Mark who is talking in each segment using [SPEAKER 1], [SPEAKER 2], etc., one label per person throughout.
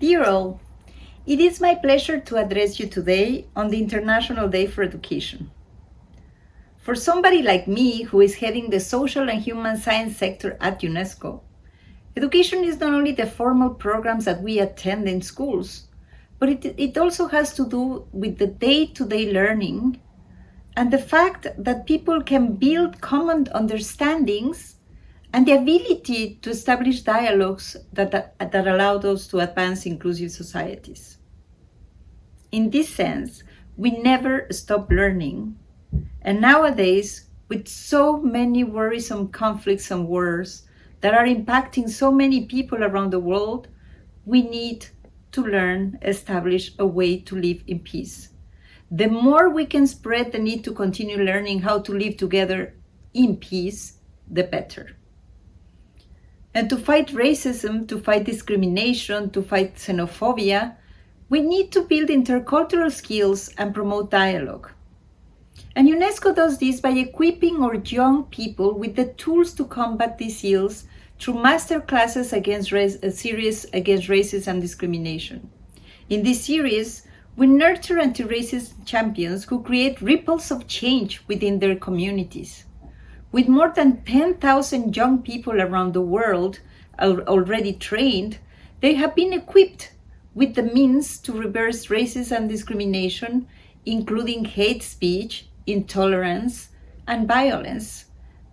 [SPEAKER 1] Dear all, it is my pleasure to address you today on the International Day for Education. For somebody like me who is heading the social and human science sector at UNESCO, education is not only the formal programs that we attend in schools, but it also has to do with the day-to-day learning and the fact that people can build common understandings and the ability to establish dialogues that allow us to advance inclusive societies. In this sense, we never stop learning. And nowadays, with so many worrisome conflicts and wars that are impacting so many people around the world, we need to learn, establish a way to live in peace. The more we can spread the need to continue learning how to live together in peace, the better. And to fight racism, to fight discrimination, to fight xenophobia, we need to build intercultural skills and promote dialogue. And UNESCO does this by equipping our young people with the tools to combat these ills through master classes against series against racism and discrimination. In this series, we nurture anti-racist champions who create ripples of change within their communities. With more than 10,000 young people around the world already trained, they have been equipped with the means to reverse racism and discrimination, including hate speech, intolerance, and violence,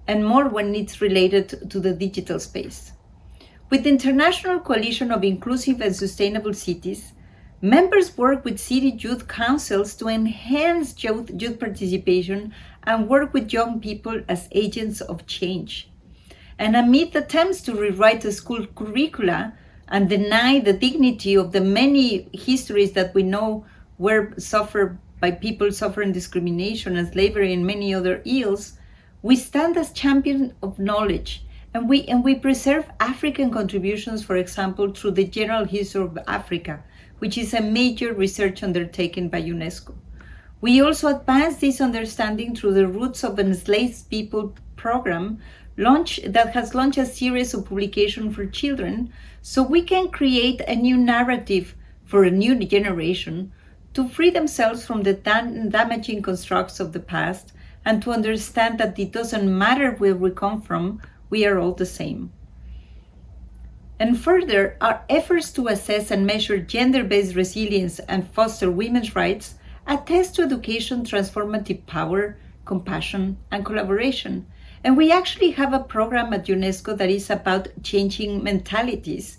[SPEAKER 1] and more when it's related to the digital space. With the International Coalition of Inclusive and Sustainable Cities, members work with city youth councils to enhance youth participation and work with young people as agents of change. And amid attempts to rewrite the school curricula and deny the dignity of the many histories that we know were suffered by people suffering discrimination and slavery and many other ills, we stand as champions of knowledge, and we preserve African contributions, for example, through the General History of Africa, which is a major research undertaken by UNESCO. We also advance this understanding through the Roots of Enslaved People program that has launched a series of publications for children, so we can create a new narrative for a new generation to free themselves from the damaging constructs of the past and to understand that it doesn't matter where we come from, we are all the same. And further, our efforts to assess and measure gender-based resilience and foster women's rights attest to education's transformative power, compassion, and collaboration. And we actually have a program at UNESCO that is about changing mentalities,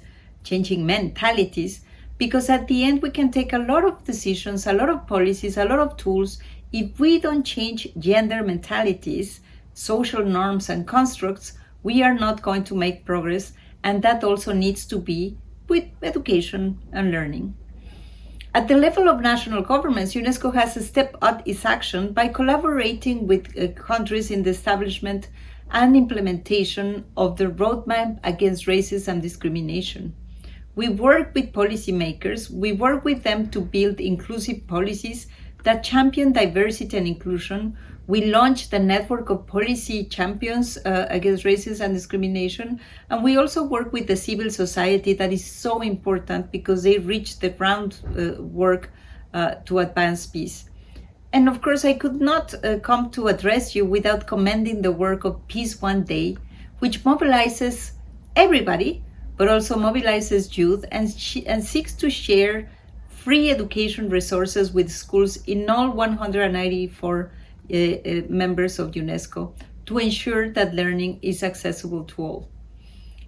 [SPEAKER 1] because at the end we can take a lot of decisions, a lot of policies, a lot of tools. If we don't change gender mentalities, social norms and constructs, we are not going to make progress, and that also needs to be with education and learning. At the level of national governments, UNESCO has stepped up its action by collaborating with countries in the establishment and implementation of the Roadmap Against Racism and Discrimination. We work with policymakers, we work with them to build inclusive policies that champion diversity and inclusion. We launched the network of policy champions against racism and discrimination. And we also work with the civil society that is so important because they reach the groundwork to advance peace. And of course, I could not come to address you without commending the work of Peace One Day, which mobilizes everybody, but also mobilizes youth and seeks to share free education resources with schools in all 194 members of UNESCO to ensure that learning is accessible to all.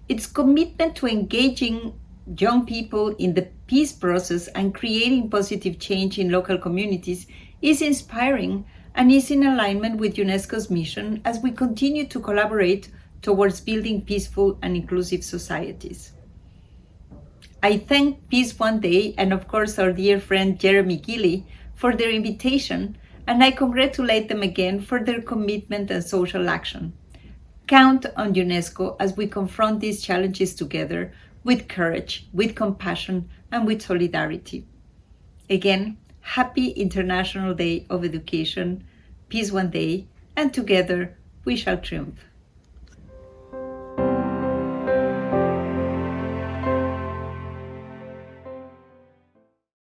[SPEAKER 1] Its commitment to engaging young people in the peace process and creating positive change in local communities is inspiring and is in alignment with UNESCO's mission as we continue to collaborate towards building peaceful and inclusive societies. I thank Peace One Day and of course our dear friend Jeremy Gilley for their invitation, and I congratulate them again for their commitment and social action. Count on UNESCO as we confront these challenges together with courage, with compassion, and with solidarity. Again, happy International Day of Education, Peace One Day, and together we shall triumph.